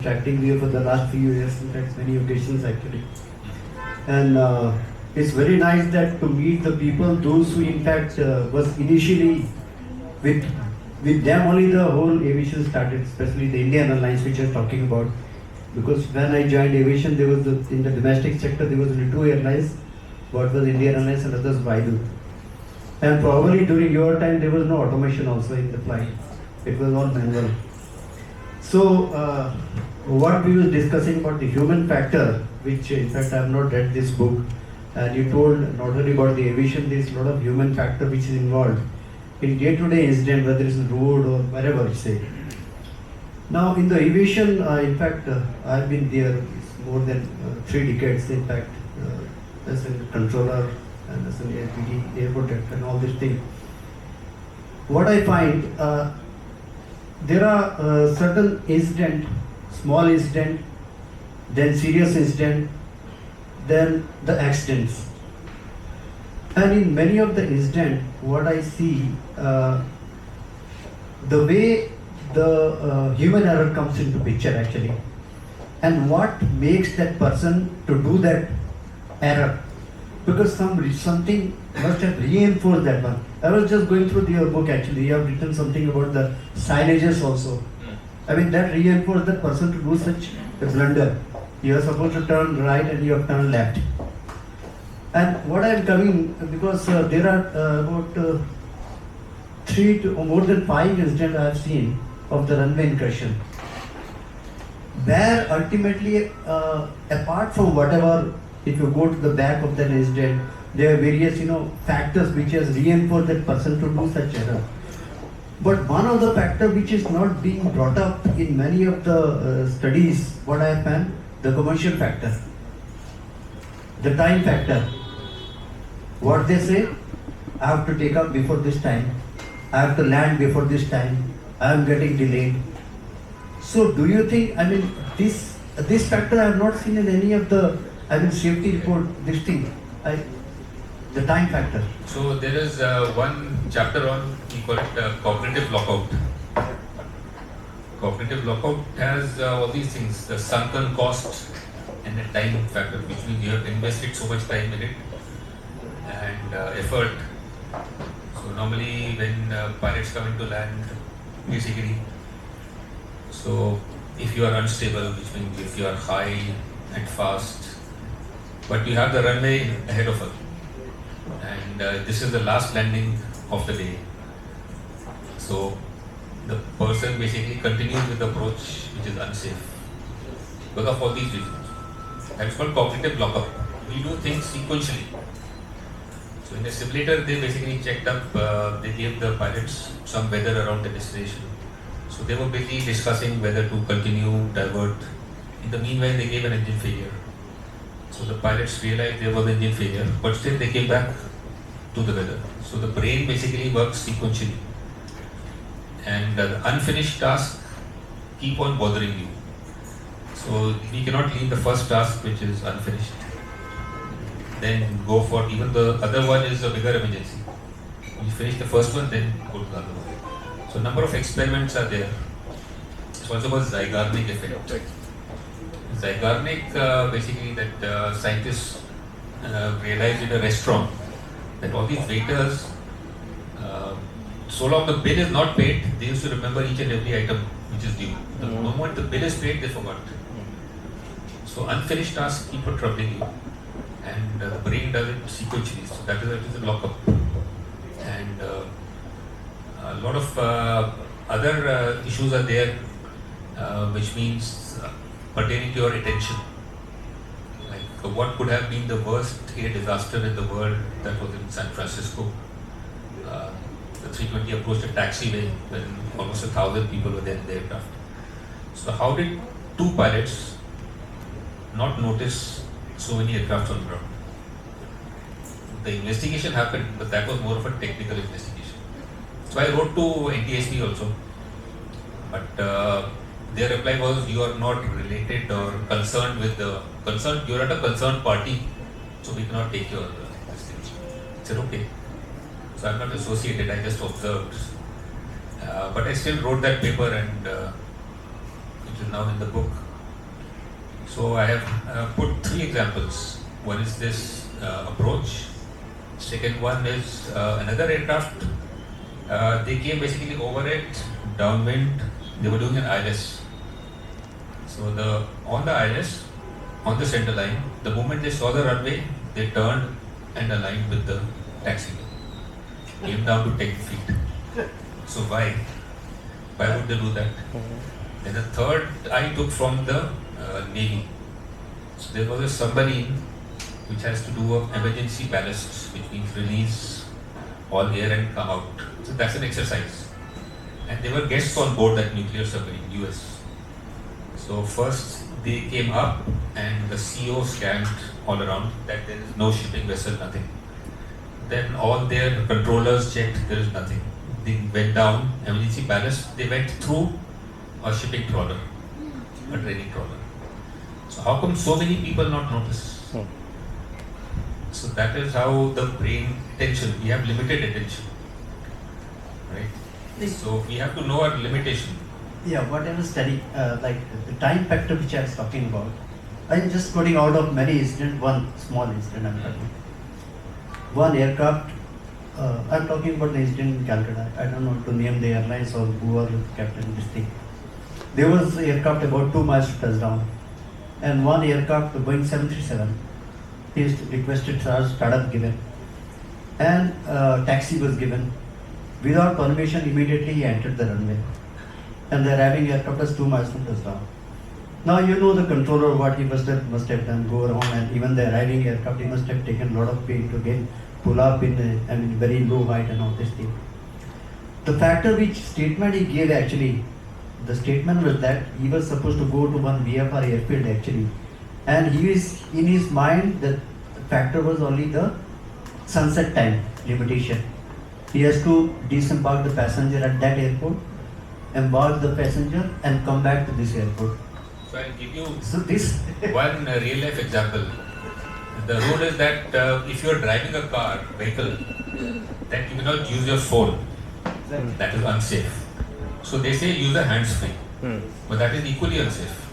interacting here for the last few years, in fact, many occasions actually. And it's very nice that to meet the people, those who in fact was initially with with them only the whole aviation started, especially the Indian Airlines which you're talking about. Because when I joined aviation, there was in the domestic sector there was only two airlines. One was Indian Airlines and others Vaidu. And probably during your time there was no automation also in the flight. It was all manual. So what we were discussing about the human factor, which in fact I have not read this book, and you told not only about the aviation, there is a lot of human factor which is involved in day-to-day incident, whether it's road or wherever you say. Now in the aviation, in fact, I've been there more than 3 decades. In fact, as a controller and as an APD, airport director, and all this thing. What I find, there are certain incident, small incident, then serious incident, then the accidents. And in many of the incident, what I see, the way the human error comes into picture actually, and what makes that person to do that error, because something must have reinforced that one. I was just going through your book actually. You have written something about the signages also. I mean that reinforced that person to do such a blunder. You are supposed to turn right and you have turned left. And what I am coming, because there are about 3 to more than 5 incidents I have seen of the runway incursion, where ultimately, apart from whatever, if you go to the back of that incident, there are various factors which has reinforced that person to do such error. But one of the factors which is not being brought up in many of the studies, what I have found, the commercial factor, the time factor. What they say, I have to take up before this time, I have to land before this time, I am getting delayed. So do you think, I mean, this factor I have not seen in any of the, safety report, this thing, the time factor. So there is one chapter on, we call it cognitive lockout. Cognitive lockout has all these things, the sunken cost and the time factor, which means you have invested so much time in it and effort. So normally when pilots come into land, basically, so if you are unstable, which means if you are high and fast, but you have the runway ahead of us, and this is the last landing of the day. So the person basically continues with the approach which is unsafe because of all these reasons. And it's called cognitive lockup. We do things sequentially. So in the simulator, they basically checked up, they gave the pilots some weather around the destination. So they were basically discussing whether to continue, divert. In the meanwhile, they gave an engine failure. So the pilots realized there was an engine failure, but still they came back to the weather. So the brain basically works sequentially. And the unfinished tasks keep on bothering you. So we cannot leave the first task which is unfinished. Then go for even the other one is a bigger emergency. You finish the first one, then go to the other one. So number of experiments are there. It's also called Zeigarnik effect. Zeigarnik, basically that scientists realized in a restaurant that all these waiters, so long the bill is not paid, they used to remember each and every item which is due. The moment the bill is paid, they forgot. So unfinished tasks keep on troubling you, and the brain does it sequentially. So that is a lockup. And a lot of other issues are there, which means pertaining to your attention. Like what could have been the worst air disaster in the world that was in San Francisco. The 320 approached a taxiway when almost 1,000 people were there in the aircraft. So how did 2 pilots not notice so many aircrafts on ground? The investigation happened, but that was more of a technical investigation. So I wrote to NTSB also, but their reply was, you are not related or concerned with the concerned, you are not a concerned party, so we cannot take your investigation. I said, okay. So I'm not associated, I just observed. But I still wrote that paper, and which is now in the book. So I have put three examples. One is this approach. Second one is another aircraft. They came basically over it, downwind. They were doing an ILS. So on the ILS, on the center line, the moment they saw the runway, they turned and aligned with the taxi. Came down to 10 feet. So why? Why would they do that? And the third I took from the Navy. So there was a submarine which has to do of emergency ballast, which means release all air and come out. So that's an exercise. And there were guests on board that nuclear submarine, US. So first they came up and the CO scanned all around that there is no shipping vessel, nothing. Then all their controllers checked, there is nothing. They went down, emergency ballast, they went through a shipping trawler, a training trawler. So how come so many people not notice? So that is how the brain attention, we have limited attention, right? So we have to know our limitation. Yeah, what I was studying, like the time factor which I was talking about, I'm just putting out of many incidents, one small incident I'm talking. One aircraft, I'm talking about the incident in Calcutta. I don't know to name the airlines or who are captain this thing. There was an aircraft about 2 miles to touchdown, and one aircraft, the Boeing 737, his requested charge startup given, and taxi was given. Without permission, immediately he entered the runway, and the arriving aircraft was 2 miles from touchdown. Now you know the controller what he must have done, go around, and even the arriving aircraft he must have taken a lot of pain to again pull up in very low height and all this thing. The factor which statement he gave actually, the statement was that he was supposed to go to one VFR airfield actually, and he is in his mind the factor was only the sunset time limitation. He has to disembark the passenger at that airport, embark the passenger, and come back to this airport. So I'll give you this one real life example. The rule is that if you are driving a car, vehicle, that you cannot use your phone. That is unsafe. So they say use a hands-free, but that is equally unsafe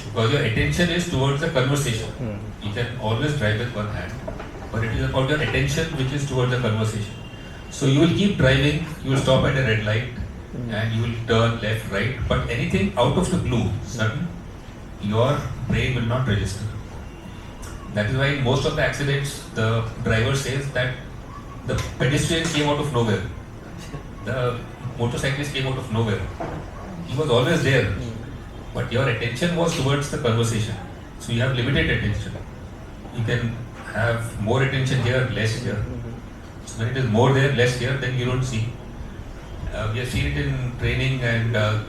because your attention is towards the conversation. You can always drive with one hand, but it is about your attention which is towards the conversation. So you will keep driving, you will stop at a red light, and you will turn left, right, but anything out of the blue, sudden, your brain will not register. That is why in most of the accidents, the driver says that the pedestrian came out of nowhere. The motorcyclist came out of nowhere. He was always there, but your attention was towards the conversation. So you have limited attention. You can have more attention here, less here. So when it is more there, less here, then you don't see. We have seen it in training and a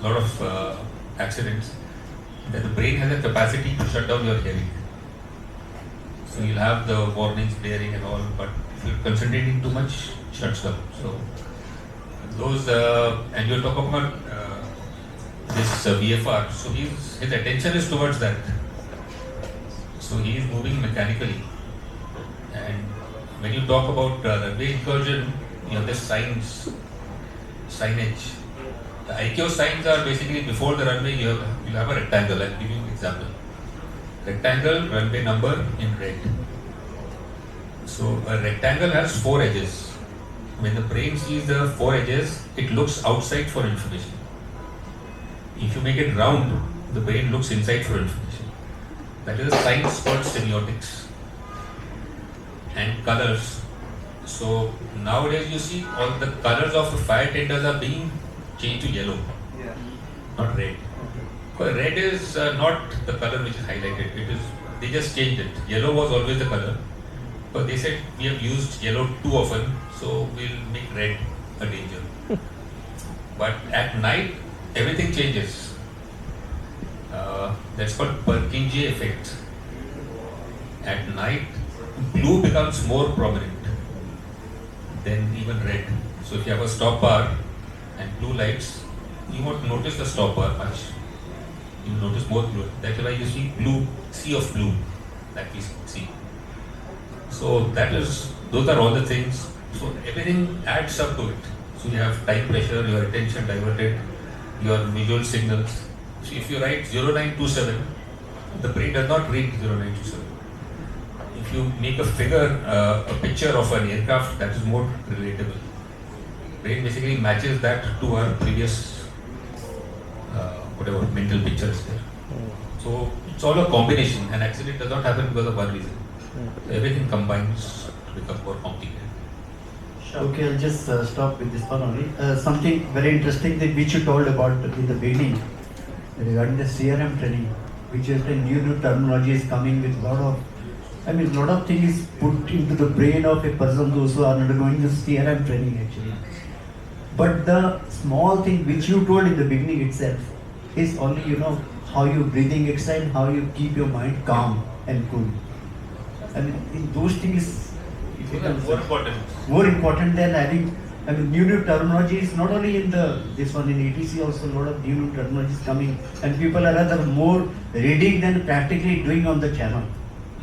lot of accidents that the brain has a capacity to shut down your hearing. So you'll have the warnings blaring and all, but if you're concentrating too much, it shuts down. So those, and you're talking about this VFR, so his attention is towards that. So he is moving mechanically. And when you talk about runway incursion, you have the signage. The IQ signs are basically before the runway, you'll have a rectangle. I'll give you an example. Rectangle, runway number in red. So a rectangle has 4 edges. When the brain sees the 4 edges, it looks outside for information. If you make it round, the brain looks inside for information. That is a science called semiotics. And colors. So nowadays you see all the colors of the fire tenders are being changed to yellow, not red. Because red is not the color which is highlighted. They just changed it. Yellow was always the color, but they said we have used yellow too often, so we'll make red a danger. But at night, everything changes. That's called Purkinje effect. At night, blue becomes more prominent than even red. So if you have a stop bar and blue lights, you won't notice the stop bar much. You notice more blue. That's why you see blue, sea of blue that we see. So those are all the things. So everything adds up to it. So you have time pressure, your attention diverted, your visual signals. So if you write 0927, The brain does not read 0927. If you make a figure, a picture of an aircraft, that is more relatable. Brain basically matches that to our previous whatever mental picture is there. So it's all a combination. An accident does not happen because of one reason. So everything combines to become more complicated. Okay, I'll just stop with this one only. Something very interesting that which you told about in the beginning regarding the CRM training, which is the new terminology is coming with lot of things put into the brain of a person those who are undergoing the CRM training actually. But the small thing which you told in the beginning itself is only how you breathing exercise, how you keep your mind calm and cool. In those things more important than having new terminology is not only in this one in ETC also a lot of new terminologies coming and people are rather more reading than practically doing on the channel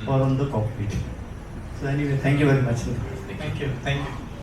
or on the cockpit. So anyway, thank you very much. Thank you.